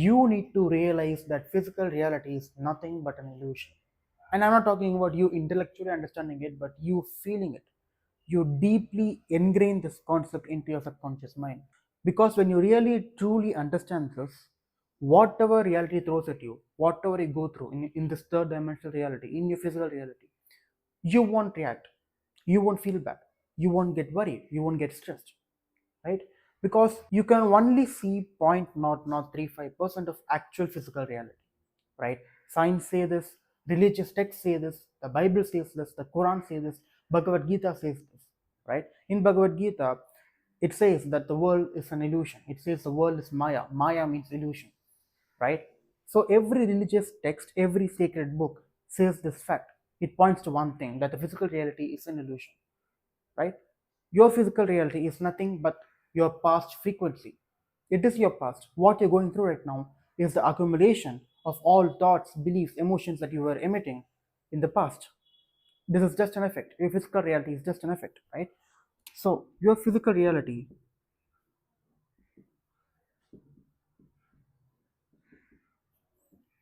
You need to realize that physical reality is nothing but an illusion. And I'm not talking about you intellectually understanding it, but you feeling it. You deeply ingrain this concept into your subconscious mind. Because when you really truly understand this, whatever reality throws at you, whatever you go through in this third dimensional reality, in your physical reality, you won't react, you won't feel bad, you won't get worried, you won't get stressed, right? Because you can only see 0.0035% of actual physical reality, right? Science say this, religious texts say this, the Bible says this, the Quran says this, Bhagavad Gita says this, right? In Bhagavad Gita, it says that the world is an illusion. It says the world is Maya. Maya means illusion, right? So every religious text, every sacred book says this fact. It points to one thing, that the physical reality is an illusion, right? Your physical reality is nothing but your past frequency. It is your past. What you're going through right now is the accumulation of all thoughts, beliefs, emotions that you were emitting in the past. This is just an effect. Your physical reality is just an effect, right? So your physical reality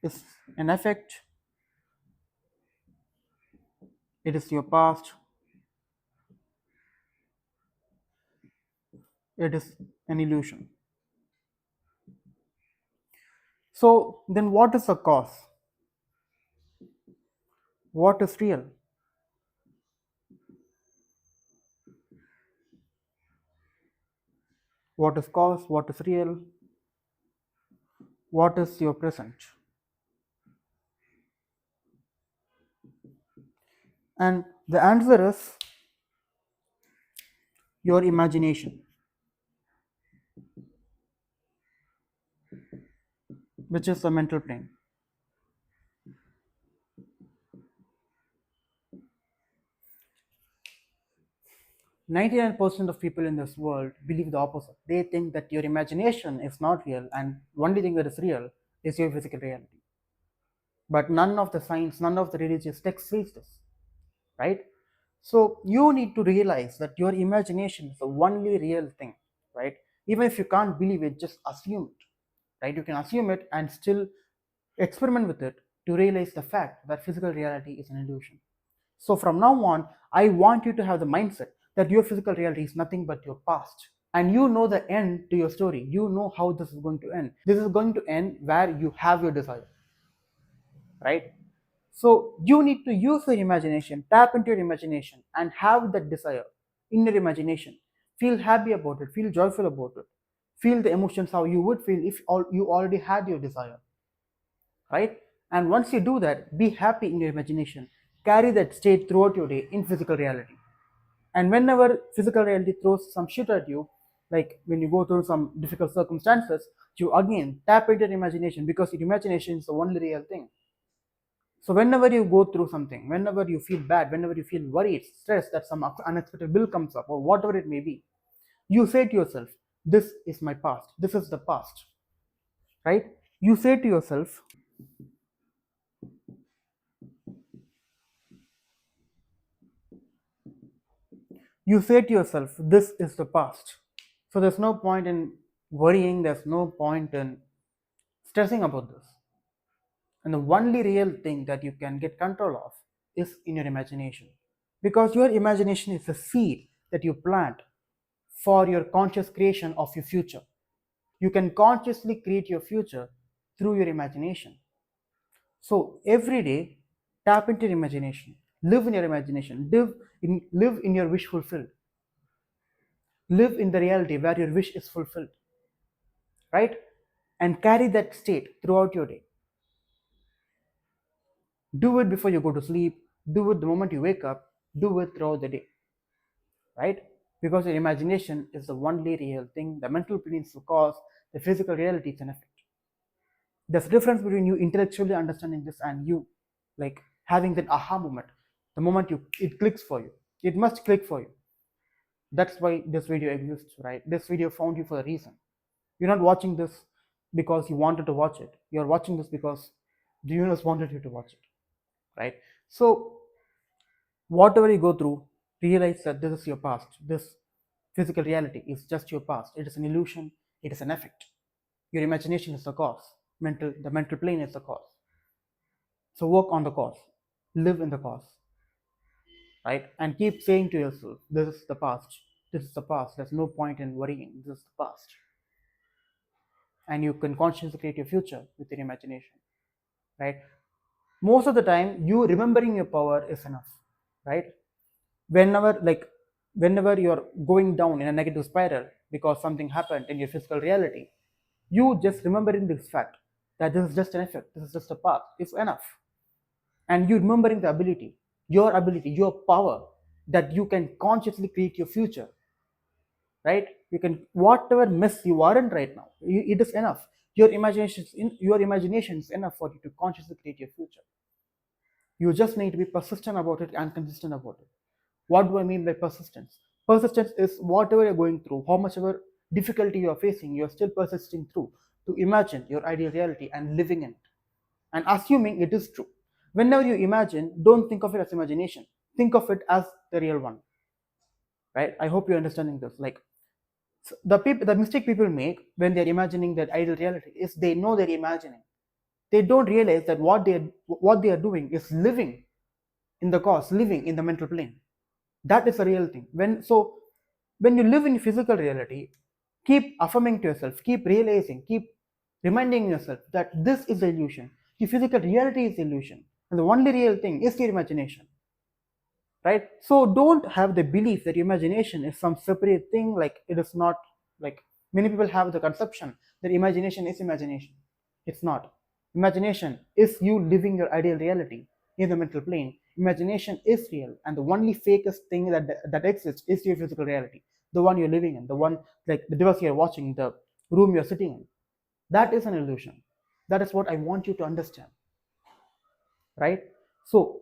is an effect. It is your past. It is an illusion. So then what is the cause? What is real? What is cause? What is real? What is your present? And the answer is your imagination, which is the mental plane. 99% of people in this world believe the opposite. They think that your imagination is not real and only thing that is real is your physical reality. But none of the science, none of the religious texts says this, right? So you need to realize that your imagination is the only real thing, right? Even if you can't believe it, just assume it, right? You can assume it and still experiment with it to realize the fact that physical reality is an illusion. So from now on, I want you to have the mindset that your physical reality is nothing but your past. And you know the end to your story. You know how this is going to end. This is going to end where you have your desire, right? So you need to use your imagination, tap into your imagination, and have that desire in your imagination. Feel happy about it, feel joyful about it, feel the emotions how you would feel if you already had your desire, right? And once you do that, be happy in your imagination. Carry that state throughout your day in physical reality. And whenever physical reality throws some shit at you, like when you go through some difficult circumstances, you again tap into your imagination, because your imagination is the only real thing. So whenever you go through something, whenever you feel bad, whenever you feel worried, stressed that some unexpected bill comes up or whatever it may be, you say to yourself, this is my past. This is the past, right? You say to yourself, this is the past. So there's no point in worrying, there's no point in stressing about this. And the only real thing that you can get control of is in your imagination. Because your imagination is a seed that you plant for your conscious creation of your future. You can consciously create your future through your imagination. So every day, tap into your imagination, live in your imagination, live in your wish fulfilled, live in the reality where your wish is fulfilled, right? And carry that state throughout your day. Do it before you go to sleep, do it the moment you wake up, do it throughout the day, right? Because your imagination is the only real thing. The mental plane is the cause, the physical reality is an effect. There's a difference between you intellectually understanding this and you like having that aha moment. The moment it clicks for you. It must click for you. That's why this video exists, right? This video found you for a reason. You're not watching this because you wanted to watch it. You're watching this because the universe wanted you to watch it, right? So whatever you go through, realize that this is your past. This physical reality is just your past. It is an illusion. It is an effect. Your imagination is the cause. The mental plane is the cause. So work on the cause, live in the cause, right? And keep saying to yourself, this is the past. This is the past. There's no point in worrying. This is the past. And you can consciously create your future with your imagination, right? Most of the time, you remembering your power is enough, right? Whenever, whenever you're going down in a negative spiral because something happened in your physical reality, you just remembering this fact that this is just an effect, this is just a path, is enough. And you remembering the ability, your power, that you can consciously create your future, right? You can, whatever mess you are in right now, it is enough. Your imagination is enough for you to consciously create your future. You just need to be persistent about it and consistent about it. What do I mean by persistence? Persistence is whatever you're going through, how much ever difficulty you're facing, you're still persisting through to imagine your ideal reality and living in it and assuming it is true. Whenever you imagine, don't think of it as imagination. Think of it as the real one, right? I hope you're understanding this. Like, the mistake people make when they're imagining their ideal reality is they know they're imagining. They don't realize that what they are doing is living in the cause, living in the mental plane. That is a real thing. When you live in physical reality, keep affirming to yourself, keep realizing, keep reminding yourself that this is the illusion. The physical reality is illusion, and the only real thing is your imagination, right? So don't have the belief that imagination is some separate thing. Like, it is not. Like, many people have the conception that imagination is imagination. It's not. Imagination is you living your ideal reality in the mental plane. Imagination is real, and the only fakest thing that exists is your physical reality, the one you're living in, the one, like the device you're watching, the room you're sitting in. That is an illusion. That is what I want you to understand, right? So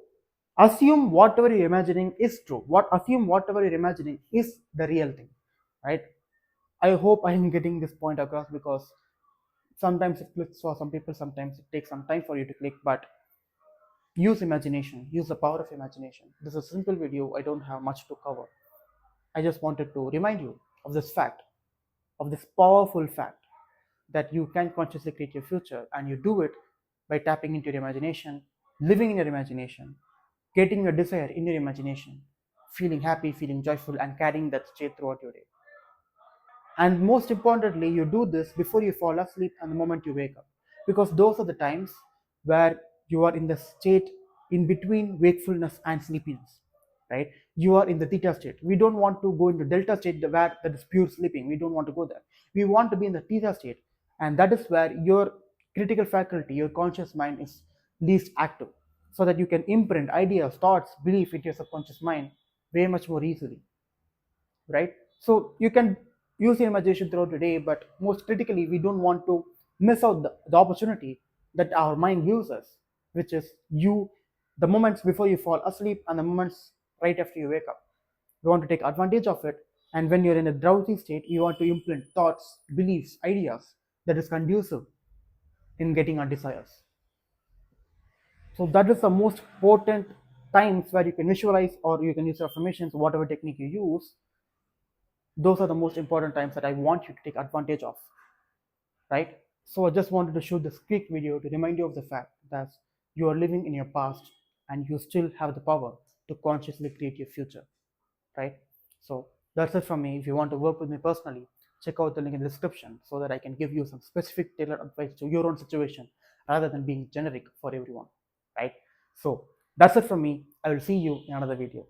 assume whatever you're imagining is true. Assume whatever you're imagining is the real thing, right? I hope I am getting this point across, because sometimes it clicks for some people, sometimes it takes some time for you to click, but use imagination, use the power of imagination. This is a simple video, I don't have much to cover. I just wanted to remind you of this fact, of this powerful fact, that you can consciously create your future, and you do it by tapping into your imagination, living in your imagination, getting your desire in your imagination, feeling happy, feeling joyful, and carrying that state throughout your day. And most importantly, you do this before you fall asleep and the moment you wake up, because those are the times where you are in the state in between wakefulness and sleepiness, right? You are in the theta state. We don't want to go into delta state, where that is pure sleeping. We don't want to go there. We want to be in the theta state, and that is where your critical faculty, your conscious mind, is least active, so that you can imprint ideas, thoughts, belief into your subconscious mind way much more easily, right? So you can use your imagination throughout the day, but most critically, we don't want to miss out the opportunity that our mind gives us, which is the moments before you fall asleep and the moments right after you wake up. You want to take advantage of it, and when you're in a drowsy state, you want to implement thoughts, beliefs, ideas that is conducive in getting our desires. So that is the most important times where you can visualize, or you can use affirmations, whatever technique you use. Those are the most important times that I want you to take advantage of, right? So I just wanted to show this quick video to remind you of the fact that you are living in your past, and you still have the power to consciously create your future, right? So that's it from me. If you want to work with me personally, check out the link in the description, so that I can give you some specific tailored advice to your own situation, rather than being generic for everyone, right? So that's it from me. I will see you in another video.